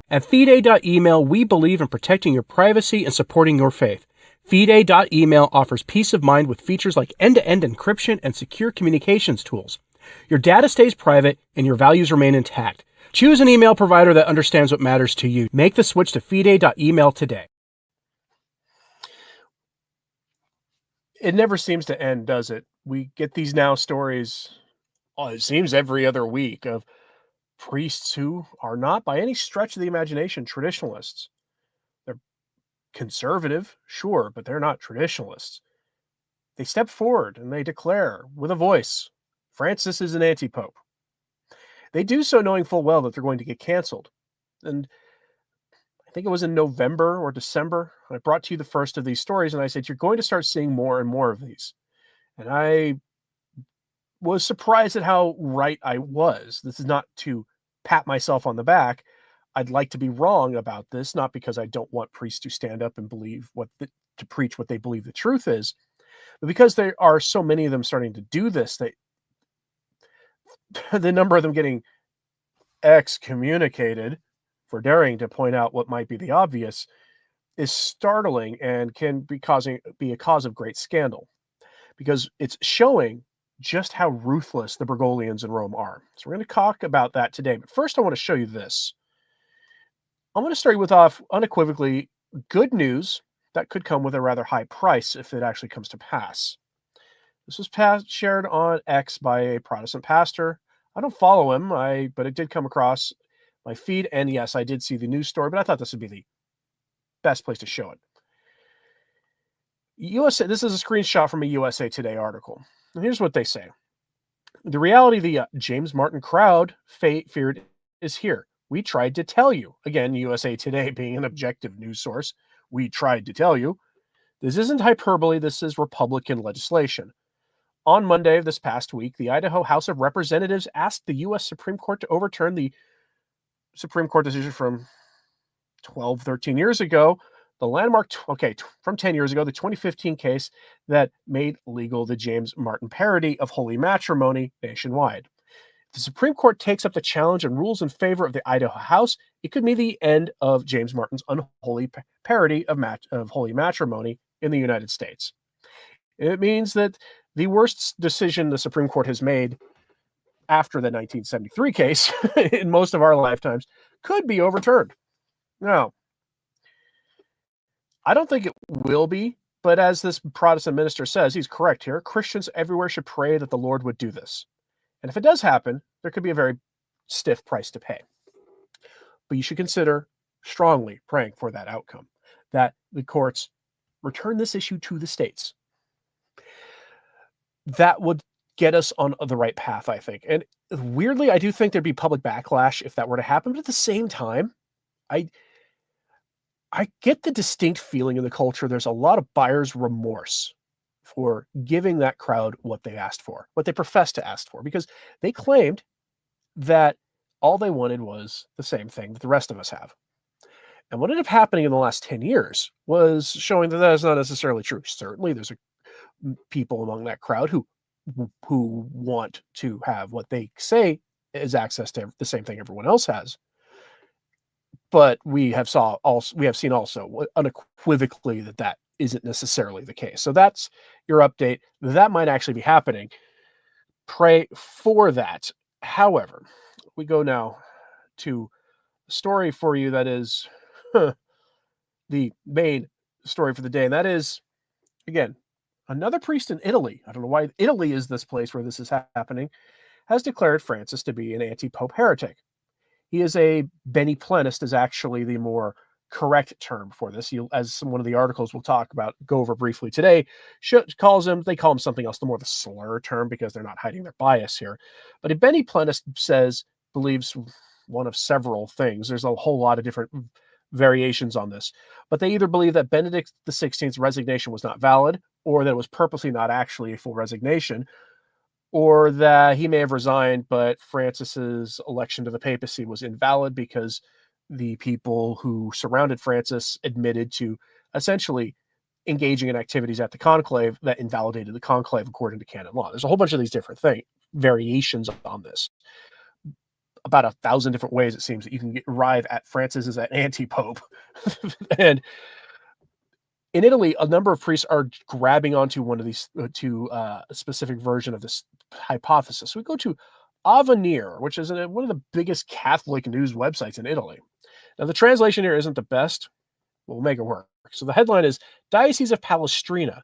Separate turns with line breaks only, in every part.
At Fidei.email, we believe in protecting your privacy and supporting your faith. Fidei.email offers peace of mind with features like end-to-end encryption and secure communications tools. Your data stays private and your values remain intact. Choose an email provider that understands what matters to you. Make the switch to Fidei.email today.
It never seems to end, does it? We get these now stories, it seems every other week, of priests who are not by any stretch of the imagination traditionalists. They're conservative, sure, but they're not traditionalists. They step forward and they declare with a voice, Francis is an antipope. They do so knowing full well that they're going to get canceled. And I think it was in November or December, I brought to you the first of these stories and I said, you're going to start seeing more and more of these. And I was surprised at how right I was. This is not to pat myself on the back. I'd like to be wrong about this, not because I don't want priests to stand up and believe to preach what they believe the truth is, but because there are so many of them starting to do this, that the number of them getting excommunicated for daring to point out what might be the obvious is startling and can be a cause of great scandal, because it's showing just how ruthless the Bergoglians in Rome are. So we're going to talk about that today. But first, I want to show you this. I'm going to start with unequivocally good news that could come with a rather high price if it actually comes to pass. This was shared on X by a Protestant pastor. I don't follow him, but it did come across my feed, and yes, I did see the news story, but I thought this would be the best place to show it. This is a screenshot from a USA Today article. And here's what they say. The reality the James Martin crowd feared is here. We tried to tell you. Again, USA Today being an objective news source. We tried to tell you. This isn't hyperbole. This is Republican legislation. On Monday of this past week, the Idaho House of Representatives asked the U.S. Supreme Court to overturn the Supreme Court decision from 13 years ago, the landmark, from 10 years ago, the 2015 case that made legal the James Martin parody of holy matrimony nationwide. If the Supreme Court takes up the challenge and rules in favor of the Idaho House, it could mean the end of James Martin's unholy parody of holy matrimony in the United States. It means that the worst decision the Supreme Court has made after the 1973 case in most of our lifetimes could be overturned. Now, I don't think it will be, but as this Protestant minister says, he's correct here. Christians everywhere should pray that the Lord would do this. And if it does happen, there could be a very stiff price to pay. But you should consider strongly praying for that outcome, that the courts return this issue to the states. That would get us on the right path, I think. And weirdly, I do think there'd be public backlash if that were to happen. But at the same time, I get the distinct feeling in the culture there's a lot of buyer's remorse for giving that crowd what they asked for, what they professed to ask for, because they claimed that all they wanted was the same thing that the rest of us have. And what ended up happening in the last 10 years was showing that is not necessarily true. Certainly, there's people among that crowd who want to have what they say is access to the same thing everyone else has. But we have seen also unequivocally that isn't necessarily the case. So that's your update. That might actually be happening. Pray for that. However, we go now to a story for you that is the main story for the day, and that is, again, another priest in Italy. I don't know why Italy is this place where this is happening, has declared Francis to be an anti-Pope heretic. He is a Beneplenist is actually the more correct term for this. As one of the articles we'll go over briefly today, they call him something else, the more the slur term, because they're not hiding their bias here. But a Beneplenist believes one of several things. There's a whole lot of different variations on this, but they either believe that Benedict XVI's resignation was not valid, or that it was purposely not actually a full resignation, or that he may have resigned, but Francis's election to the papacy was invalid because the people who surrounded Francis admitted to essentially engaging in activities at the conclave that invalidated the conclave according to canon law. There's a whole bunch of these different variations on this. about 1,000 different ways, it seems, that you can arrive at Francis as an anti-pope. And in Italy, a number of priests are grabbing onto one of these to a specific version of this hypothesis. We go to Avenir, which is one of the biggest Catholic news websites in Italy. Now, the translation here isn't the best. We'll make it work. So the headline is Diocese of Palestrina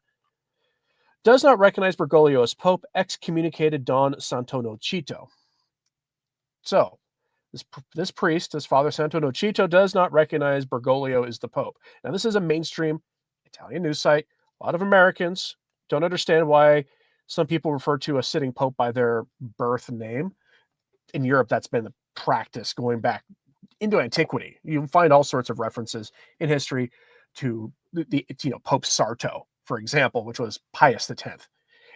does not recognize Bergoglio as Pope, excommunicated Don Santonocito. So this priest, this Father Santonocito, does not recognize Bergoglio as the Pope. Now, this is a mainstream Italian news site. A lot of Americans don't understand why some people refer to a sitting Pope by their birth name. In Europe, that's been the practice going back into antiquity. You find all sorts of references in history to the Pope Sarto, for example, which was Pius X.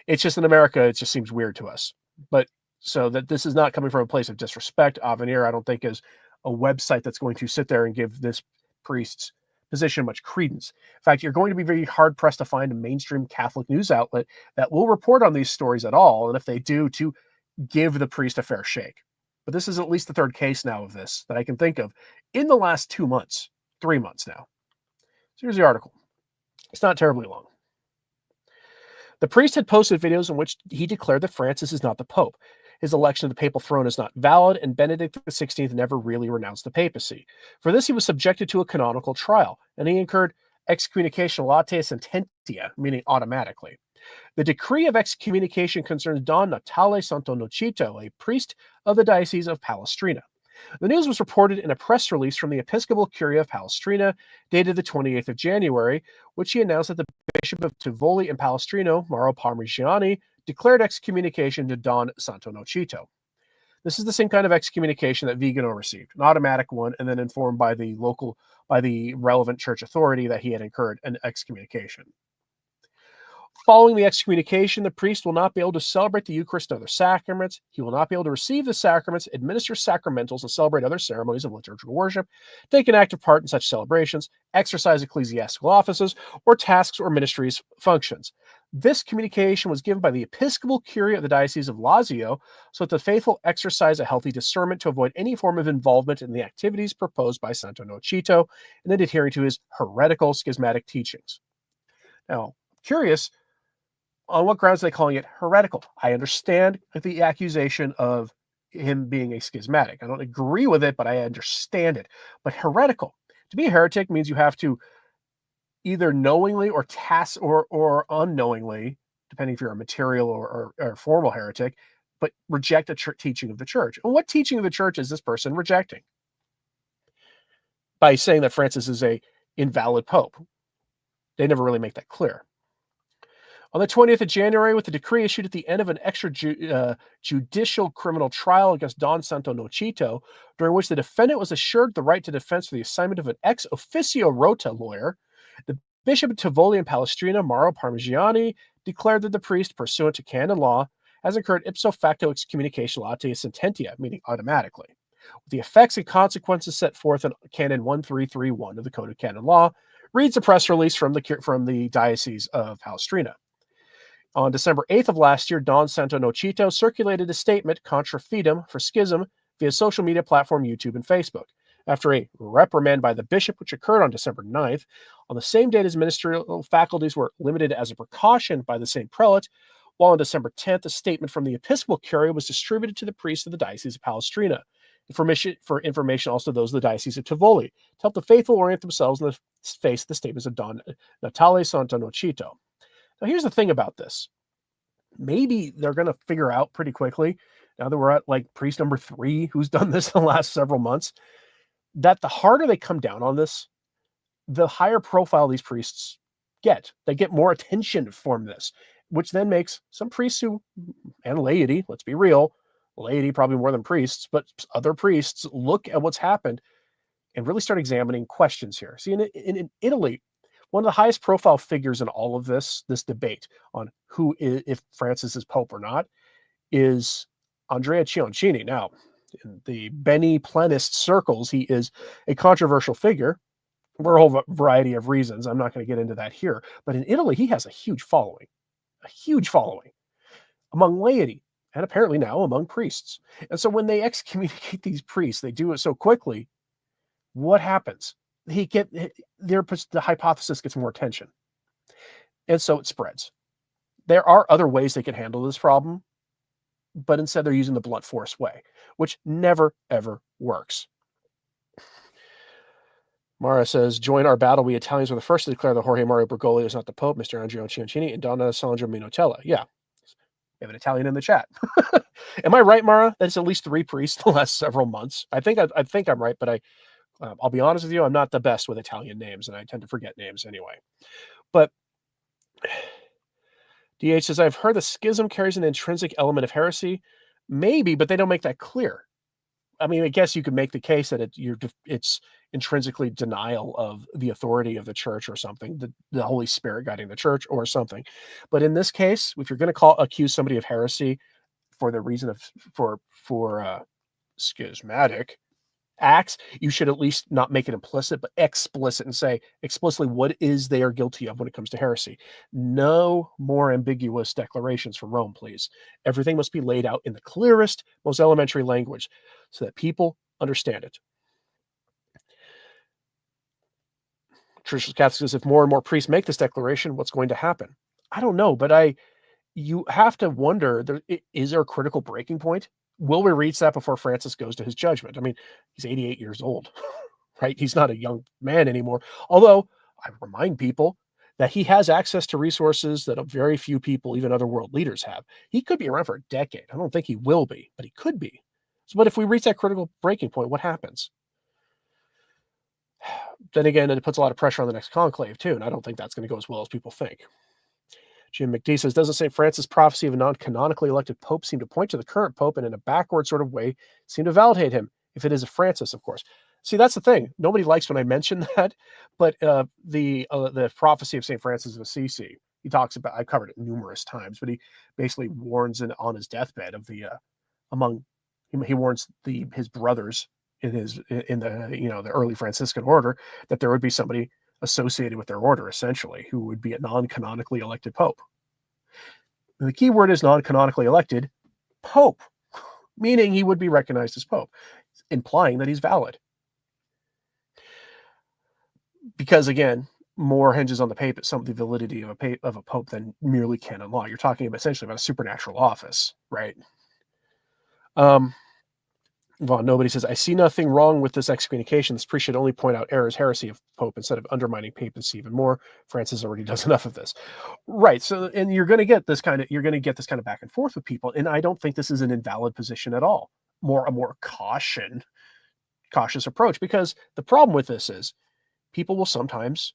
It's just in America, it just seems weird to us. But so that this is not coming from a place of disrespect. Avenir, I don't think, is a website that's going to sit there and give this priest's position much credence. In fact, you're going to be very hard-pressed to find a mainstream Catholic news outlet that will report on these stories at all, and if they do, to give the priest a fair shake. But this is at least the third case now of this that I can think of in the last 2 months, 3 months now. So here's the article. It's not terribly long. The priest had posted videos in which he declared that Francis is not the Pope. His election to the papal throne is not valid, and Benedict XVI never really renounced the papacy. For this, he was subjected to a canonical trial, and he incurred excommunication latae sententia, meaning automatically. The decree of excommunication concerns Don Natale Santonocito, a priest of the Diocese of Palestrina. The news was reported in a press release from the Episcopal Curia of Palestrina, dated the 28th of January, which he announced that the Bishop of Tivoli and Palestrino, Mauro Parmigiani, declared excommunication to Don Santonocito. This is the same kind of excommunication that Vigano received, an automatic one, and then informed by the relevant church authority that he had incurred an excommunication. Following the excommunication, the priest will not be able to celebrate the Eucharist and other sacraments. He will not be able to receive the sacraments, administer sacramentals, and celebrate other ceremonies of liturgical worship, take an active part in such celebrations, exercise ecclesiastical offices, or tasks or ministries functions. This communication was given by the Episcopal Curia of the Diocese of Lazio so that the faithful exercise a healthy discernment to avoid any form of involvement in the activities proposed by Santonocito and in adhering to his heretical schismatic teachings. Now, curious, on what grounds are they calling it heretical? I understand the accusation of him being a schismatic. I don't agree with it, but I understand it. But heretical, to be a heretic means you have to either knowingly or or unknowingly, depending if you're a material or formal heretic, but reject a teaching of the church. And what teaching of the church is this person rejecting? By saying that Francis is a invalid pope. They never really make that clear. On the 20th of January, with the decree issued at the end of an extrajudicial criminal trial against Don Santonocito, during which the defendant was assured the right to defense for the assignment of an ex officio rota lawyer, the Bishop of Tivoli and Palestrina, Mauro Parmigiani, declared that the priest, pursuant to canon law, has incurred ipso facto excommunication latae sententia, meaning automatically, with the effects and consequences set forth in Canon 1331 of the Code of Canon Law, reads a press release from the Diocese of Palestrina. On December 8th of last year, Don Santonocito circulated a statement contra fidem for schism via social media platform YouTube and Facebook. After a reprimand by the bishop, which occurred on December 9th, on the same date his ministerial faculties were limited as a precaution by the same prelate, while on December 10th, a statement from the Episcopal Curia was distributed to the priests of the Diocese of Palestrina. For information also those of the Diocese of Tivoli, to help the faithful orient themselves in the face of the statements of Don Natale Santonocito. Now, here's the thing about this. Maybe they're going to figure out pretty quickly, now that we're at like priest number 3, who's done this in the last several months, that the harder they come down on this, the higher profile these priests get. They get more attention from this, which then makes some priests and laity, let's be real, laity probably more than priests, but other priests look at what's happened and really start examining questions here. See, in Italy, one of the highest profile figures in all of this debate on if Francis is Pope or not, is Andrea Cioncini. Now, in the Beni Plenist circles, he is a controversial figure for a whole variety of reasons. I'm not going to get into that here. But in Italy, he has a huge following among laity. and apparently now among priests. And so when they excommunicate these priests, they do it so quickly. What happens? The hypothesis gets more attention, and so it spreads. There are other ways they can handle this problem, but instead they're using the blunt force way, which never, ever works. Mara says, join our battle. We Italians were the first to declare that Jorge Mario Bergoglio is not the Pope, Mr. Andrea Ciancini, and Donna Sandra Minutella. Yeah. We have an Italian in the chat. Am I right, Mara? That's at least 3 priests in the last several months. I think I'm right, but I'll be honest with you, I'm not the best with Italian names, and I tend to forget names anyway. But DH says, I've heard the schism carries an intrinsic element of heresy. Maybe, but they don't make that clear. I mean, I guess you could make the case that it's intrinsically denial of the authority of the church or something, the Holy Spirit guiding the church or something. But in this case, if you're going to accuse somebody of heresy for the reason of for schismatic acts, you should at least not make it implicit, but explicit, and say explicitly what is they are guilty of when it comes to heresy. No more ambiguous declarations from Rome, please. Everything must be laid out in the clearest, most elementary language so that people understand it. Traditional Catholics says, if more and more priests make this declaration, what's going to happen? I don't know, but you have to wonder, is there a critical breaking point? Will we reach that before Francis goes to his judgment? I mean, he's 88 years old, right? He's not a young man anymore. Although I remind people that he has access to resources that very few people, even other world leaders, have. He could be around for a decade. I don't think he will be, but he could be. But if we reach that critical breaking point, what happens? Then again, it puts a lot of pressure on the next conclave too, and I don't think that's going to go as well as people think. Jim McD says, doesn't St. Francis' prophecy of a non-canonically elected pope seem to point to the current pope and in a backward sort of way seem to validate him, if it is a Francis, of course. See, that's the thing. Nobody likes when I mention that, but the prophecy of St. Francis of Assisi, he talks about, I've covered it numerous times, but he basically warns on his deathbed of he warns his brothers in the early Franciscan order that there would be somebody associated with their order, essentially, who would be a non-canonically elected pope. And the key word is non-canonically elected pope, meaning he would be recognized as pope, implying that he's valid. Because again, more hinges on the validity of a pope than merely canon law. You're talking essentially about a supernatural office, right? Well, nobody says, I see nothing wrong with this excommunication. This priest should only point out errors, heresy of Pope instead of undermining papacy even more. Francis already does enough of this. Right. So, and you're going to get this kind of back and forth with people. And I don't think this is an invalid position at all. A more cautious approach, because the problem with this is people will sometimes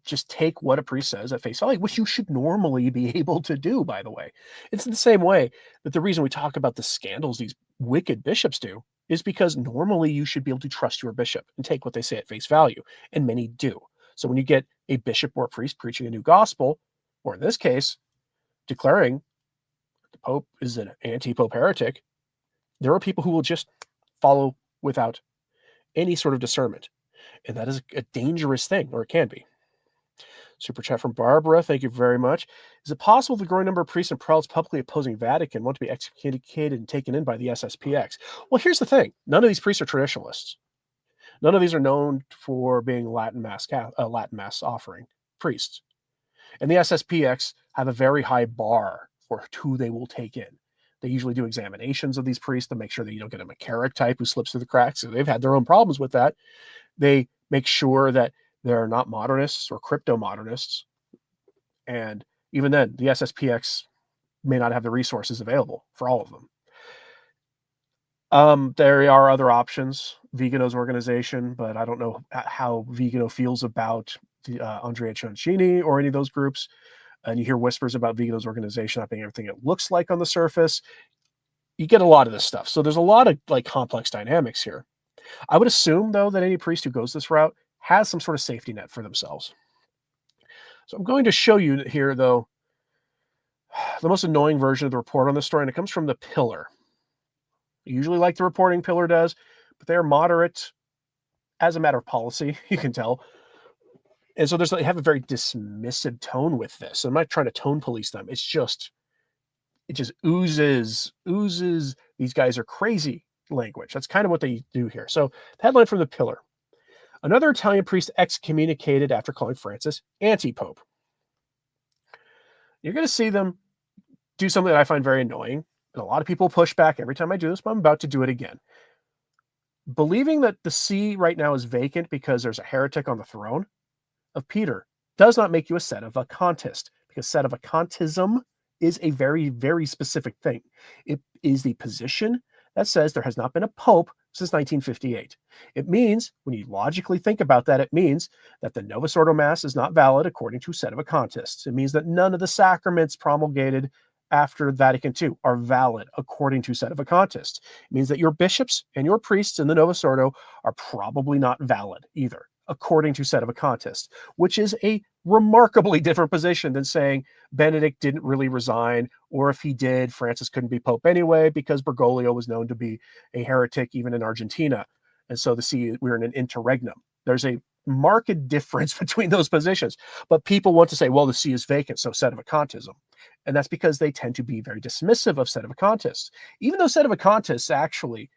just take what a priest says at face value, which you should normally be able to do, by the way. It's the same way that the reason we talk about the scandals these wicked bishops do is because normally you should be able to trust your bishop and take what they say at face value, and many do. So when you get a bishop or a priest preaching a new gospel, or in this case, declaring the Pope is an anti-Pope heretic, there are people who will just follow without any sort of discernment. And that is a dangerous thing, or it can be. Super chat from Barbara. Thank you very much. Is it possible the growing number of priests and prelates publicly opposing Vatican want to be excommunicated and taken in by the SSPX? Well, here's the thing. None of these priests are traditionalists. None of these are known for being Latin Mass offering priests. And the SSPX have a very high bar for who they will take in. They usually do examinations of these priests to make sure that you don't get a McCarrick type who slips through the cracks. So they've had their own problems with that. They make sure that they're not modernists or crypto-modernists. And even then, the SSPX may not have the resources available for all of them. There are other options. Vigano's organization, but I don't know how Vigano feels about the Andrea Ciancini or any of those groups. And you hear whispers about Vigano's organization not being everything it looks like on the surface. You get a lot of this stuff. So there's a lot of complex dynamics here. I would assume, though, that any priest who goes this route has some sort of safety net for themselves. So I'm going to show you here, though, the most annoying version of the report on this story, and it comes from the Pillar. Usually like the reporting Pillar does, but they're moderate as a matter of policy, you can tell. And so they have a very dismissive tone with this. I'm not trying to tone police them. It's just it just oozes. These guys are crazy language. That's kind of what they do here. So the headline from the Pillar: another Italian priest excommunicated after calling Francis anti-Pope. You're going to see them do something that I find very annoying, and a lot of people push back every time I do this, but I'm about to do it again. Believing that the see right now is vacant because there's a heretic on the throne of Peter does not make you a sedevacantist, because sedevacantism is a very, very specific thing. It is the position that says there has not been a pope since 1958. It means, when you logically think about that, it means that the Novus Ordo Mass is not valid according to sedevacantists. It means that none of the sacraments promulgated after Vatican II are valid according to sedevacantists. It means that your bishops and your priests in the Novus Ordo are probably not valid either, according to sedevacantists, which is a remarkably different position than saying Benedict didn't really resign, or if he did, Francis couldn't be pope anyway because Bergoglio was known to be a heretic even in Argentina. And so we're in an interregnum. There's a marked difference between those positions. But people want to say, well, the see is vacant, so sedevacantism. And that's because they tend to be very dismissive of sedevacantists. Even though sedevacantists actually,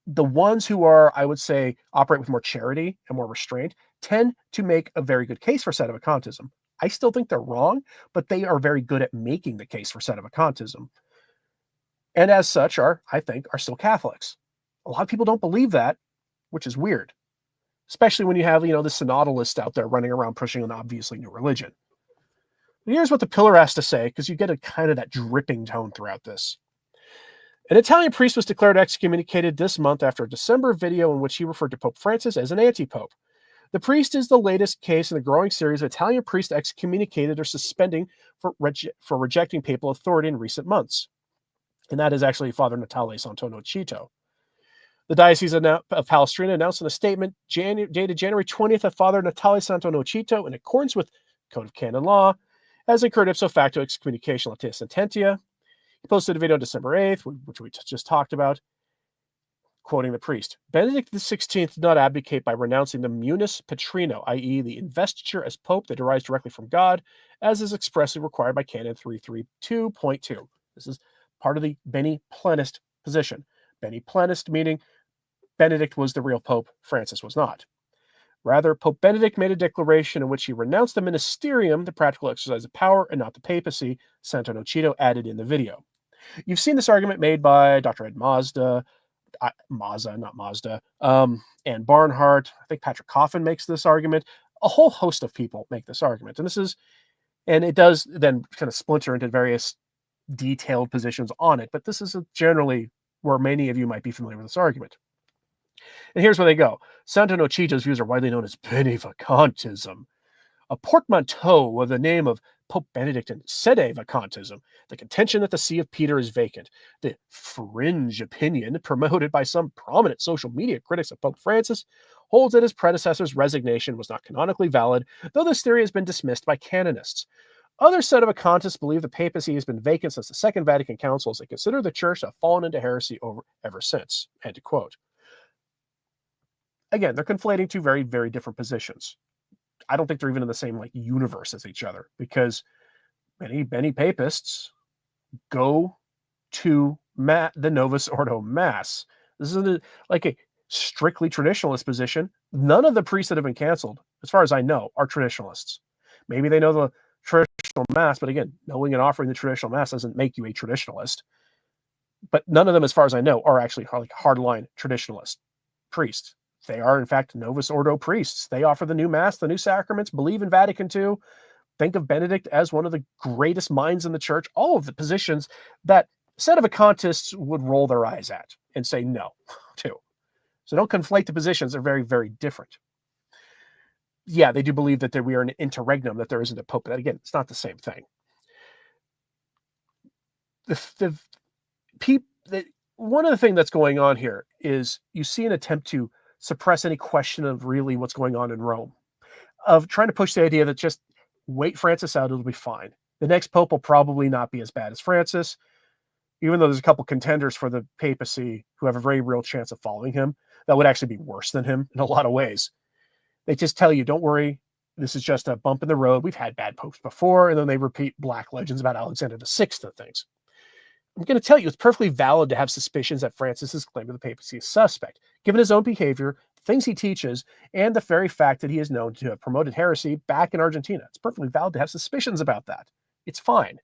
the ones who are, I would say, operate with more charity and more restraint, tend to make a very good case for sedevacantism. I still think they're wrong, but they are very good at making the case for sedevacantism. And as such are still Catholics. A lot of people don't believe that, which is weird, especially when you have, the synodalists out there running around pushing an obviously new religion. But here's what the Pillar has to say, because you get a kind of that dripping tone throughout this. An Italian priest was declared excommunicated this month after a December video in which he referred to Pope Francis as an anti-pope. The priest is the latest case in a growing series of Italian priests excommunicated or suspending for rejecting papal authority in recent months. And that is actually Father Natale Santonocito. The Diocese of Palestrina announced in a statement dated January 20th that Father Natale Santonocito, in accordance with Code of Canon Law, has incurred ipso facto excommunication latia sententia. He posted a video on December 8th, which we just talked about, quoting the priest. Benedict XVI did not abdicate by renouncing the munus patrino, i.e. the investiture as pope that derives directly from God, as is expressly required by Canon 332.2. This is part of the Beni Plenist position. Beni Plenist meaning Benedict was the real pope, Francis was not. Rather, Pope Benedict made a declaration in which he renounced the ministerium, the practical exercise of power, and not the papacy, Santonocito added in the video. You've seen this argument made by Dr. Ed Mazda, and Barnhart. I think Patrick Coffin makes this argument. A whole host of people make this argument. And it does then kind of splinter into various detailed positions on it, but this is generally where many of you might be familiar with this argument. And here's where they go. Santonocito's views are widely known as Benevacantism, a portmanteau with the name of Pope Benedict and sedevacantism, the contention that the see of Peter is vacant, the fringe opinion promoted by some prominent social media critics of Pope Francis, holds that his predecessor's resignation was not canonically valid, though this theory has been dismissed by canonists. Other sedevacantists believe the papacy has been vacant since the Second Vatican Council, as they consider the church to have fallen into heresy ever since. End quote. Again, they're conflating two very, very different positions. I don't think they're even in the same universe as each other, because many papists go to the Novus Ordo Mass. This is a strictly traditionalist position. None of the priests that have been canceled, as far as I know, are traditionalists. Maybe they know the traditional Mass, but again, knowing and offering the traditional Mass doesn't make you a traditionalist. But none of them, as far as I know, are actually hardline traditionalist priests. They are, in fact, Novus Ordo priests. They offer the new Mass, the new sacraments, believe in Vatican II, think of Benedict as one of the greatest minds in the church, all of the positions that sedevacantists would roll their eyes at and say no to. So don't conflate the positions. They're very, very different. Yeah, they do believe that we are in an interregnum, that there isn't a pope. But again, it's not the same thing. One of the things that's going on here is you see an attempt to suppress any question of really what's going on in Rome, of trying to push the idea that just wait Francis out, it'll be fine. The next pope will probably not be as bad as Francis, even though there's a couple contenders for the papacy who have a very real chance of following him that would actually be worse than him in a lot of ways. They just tell you, don't worry, This is just a bump in the road. We've had bad popes before, and then they repeat black legends about Alexander VI and things. I'm going to tell you, it's perfectly valid to have suspicions that Francis's claim to the papacy is suspect, given his own behavior, things he teaches, and the very fact that he is known to have promoted heresy back in Argentina. It's perfectly valid to have suspicions about that. It's fine.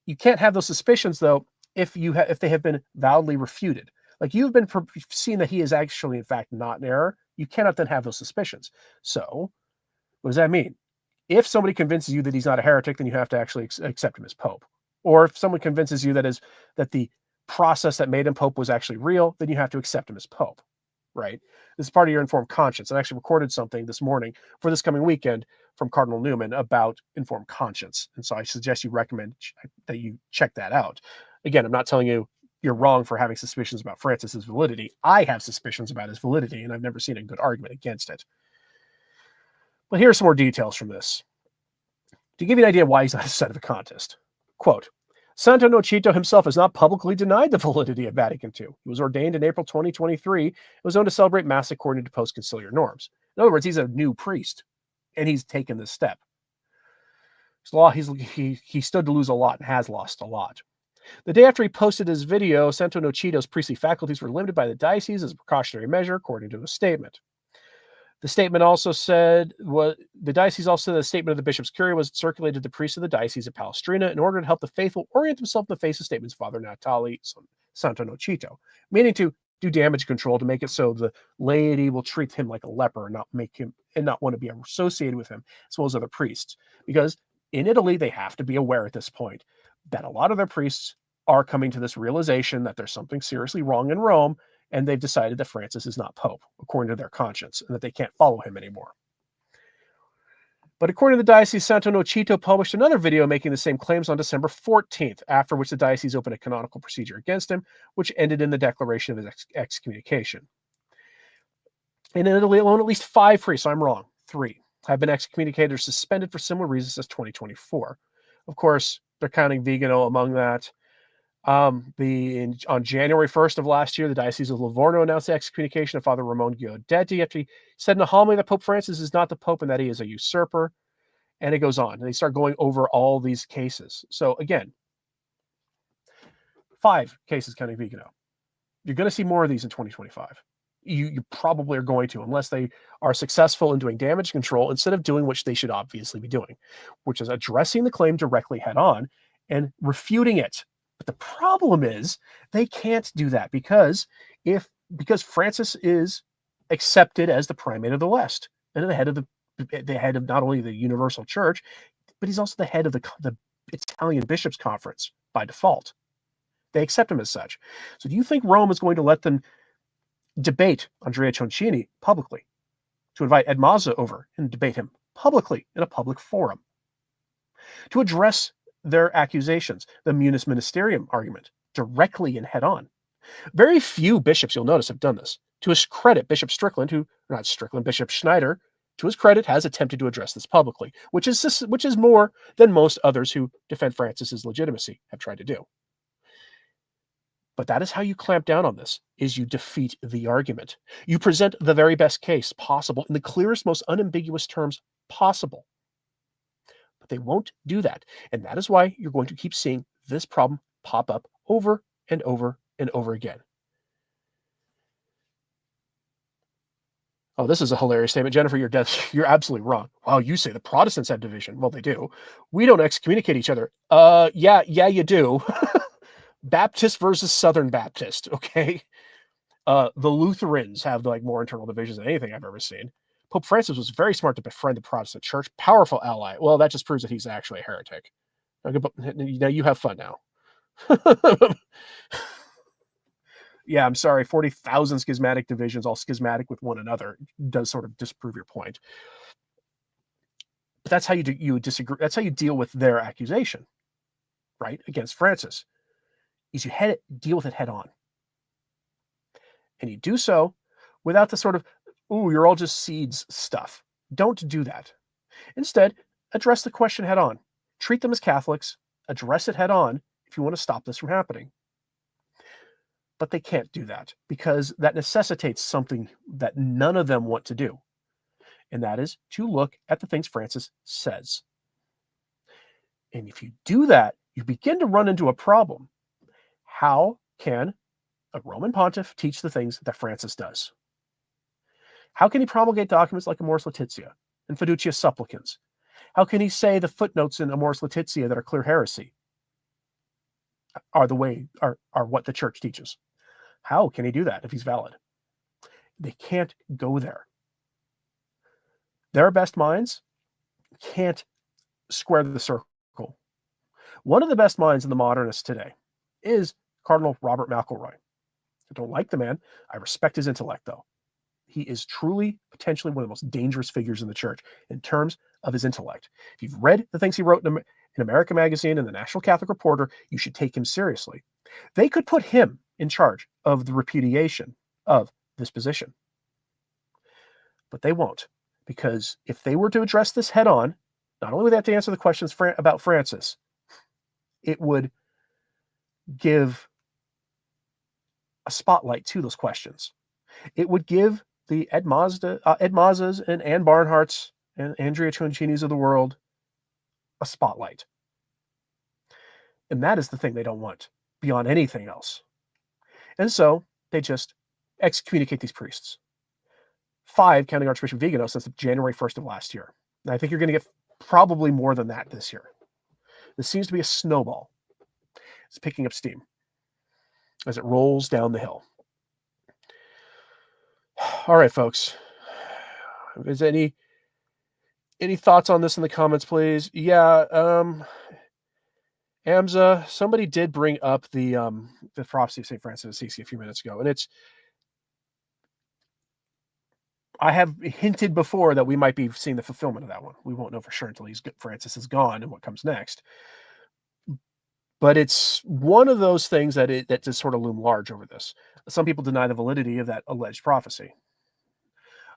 You can't have those suspicions, though, if they have been validly refuted. Like, you've been seen that he is actually, in fact, not in error. You cannot then have those suspicions. So, what does that mean? If somebody convinces you that he's not a heretic, then you have to actually accept him as pope. Or if someone convinces you that the process that made him pope was actually real, then you have to accept him as pope, right? This is part of your informed conscience. I actually recorded something this morning for this coming weekend from Cardinal Newman about informed conscience. And so I suggest you recommend that you check that out. Again, I'm not telling you you're wrong for having suspicions about Francis's validity. I have suspicions about his validity, and I've never seen a good argument against it. But here are some more details from this. To give you an idea why he's not a sedevacantist. Quote, Santo Nocito himself has not publicly denied the validity of Vatican II. He was ordained in April 2023 and was known to celebrate Mass according to post-conciliar norms. In other words, he's a new priest, and he's taken this step. He stood to lose a lot and has lost a lot. The day after he posted his video, Santo Nocito's priestly faculties were limited by the diocese as a precautionary measure, according to a statement. The statement also said, the diocese also said the statement of the bishop's curia was circulated to priests of the diocese of Palestrina in order to help the faithful orient themselves in the face of statements of Father Natali Santo Nocito, meaning to do damage control to make it so the laity will treat him like a leper and not want to be associated with him, as well as other priests. Because in Italy, they have to be aware at this point that a lot of their priests are coming to this realization that there's something seriously wrong in Rome, and they've decided that Francis is not pope, according to their conscience, and that they can't follow him anymore. But according to the diocese, Santo Nocito published another video making the same claims on December 14th, after which the diocese opened a canonical procedure against him, which ended in the declaration of his excommunication. In Italy alone, at least 5 priests, I'm wrong, 3, have been excommunicated or suspended for similar reasons since 2024. Of course, they're counting Vigano among that. On January 1st of last year, the Diocese of Livorno announced the excommunication of Father Ramon Guidotti after he said in a homily that Pope Francis is not the Pope and that he is a usurper. And it goes on. And they start going over all these cases. So again, 5 cases counting Vigano. You're going to see more of these in 2025. You probably are going to, unless they are successful in doing damage control instead of doing what they should obviously be doing, which is addressing the claim directly head on and refuting it. But the problem is they can't do that because Francis is accepted as the primate of the West and the head of not only the Universal Church, but he's also the head of the Italian Bishops' Conference by default. They accept him as such. So do you think Rome is going to let them debate Andrea Concini publicly, to invite Ed Mazza over and debate him publicly in a public forum, to address their accusations, the munus ministerium argument, directly and head on? Very few bishops, you'll notice, have done this. To his credit, Bishop Schneider, to his credit, has attempted to address this publicly, which is more than most others who defend Francis's legitimacy have tried to do. But that is how you clamp down on this, is you defeat the argument. You present the very best case possible in the clearest, most unambiguous terms possible. But they won't do that. And that is why you're going to keep seeing this problem pop up over and over and over again. Oh, this is a hilarious statement. Jennifer, you're absolutely wrong. Wow, you say the Protestants have division. Well, they do. We don't excommunicate each other. Yeah, you do. Baptist versus Southern Baptist, okay? The Lutherans have more internal divisions than anything I've ever seen. Pope Francis was very smart to befriend the Protestant church. Powerful ally. Well, that just proves that he's actually a heretic. Now you have fun now. Yeah, I'm sorry. 40,000 schismatic divisions, all schismatic with one another, does sort of disprove your point. But that's how you disagree. That's how you deal with their accusation, right, against Francis. Is you deal with it head on. And you do so without the sort of, ooh, you're all just seeds stuff. Don't do that. Instead, address the question head on. Treat them as Catholics. Address it head on if you want to stop this from happening. But they can't do that because that necessitates something that none of them want to do. and that is to look at the things Francis says. And if you do that, you begin to run into a problem. How can a Roman pontiff teach the things that Francis does? How can he promulgate documents like Amoris Laetitia and Fiducia Supplicans? How can he say the footnotes in Amoris Laetitia that are clear heresy are what the church teaches? How can he do that if he's valid? They can't go there. Their best minds can't square the circle. One of the best minds in the modernists today is Cardinal Robert McElroy. I don't like the man. I respect his intellect, though. He is truly, potentially one of the most dangerous figures in the church in terms of his intellect. If you've read the things he wrote in America Magazine and the National Catholic Reporter, you should take him seriously. They could put him in charge of the repudiation of this position. But they won't, because if they were to address this head on, not only would they have to answer the questions about Francis, it would give a spotlight to those questions. It would give the Ed Mazas and Ann Barnharts and Andrea Cioncini's of the world a spotlight. And that is the thing they don't want beyond anything else. And so they just excommunicate these priests. 5, counting Archbishop Vigano, since January 1st of last year. And I think you're going to get probably more than that this year. This seems to be a snowball. It's picking up steam as it rolls down the hill. All right, folks. If there's any thoughts on this in the comments, please? Yeah, Amza, somebody did bring up the prophecy of St. Francis of Assisi a few minutes ago, and I have hinted before that we might be seeing the fulfillment of that one. We won't know for sure until Francis is gone and what comes next. But it's one of those things that just sort of loom large over this. Some people deny the validity of that alleged prophecy.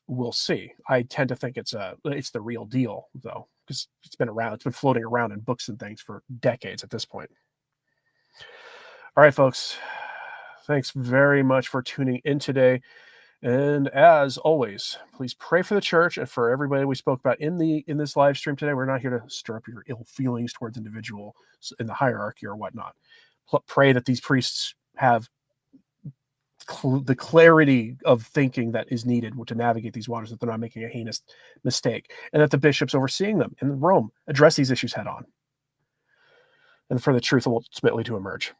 We'll see. I tend to think it's the real deal, though, because it's been around. It's been floating around in books and things for decades at this point. All right, folks. Thanks very much for tuning in today. And as always, please pray for the church and for everybody we spoke about in this live stream today. We're not here to stir up your ill feelings towards individuals in the hierarchy or whatnot. Pray that these priests have the clarity of thinking that is needed to navigate these waters, that they're not making a heinous mistake, and that the bishops overseeing them in Rome address these issues head on, and for the truth ultimately to emerge.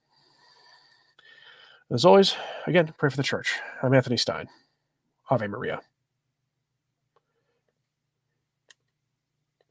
As always, again, pray for the church. I'm Anthony Stine. Ave Maria.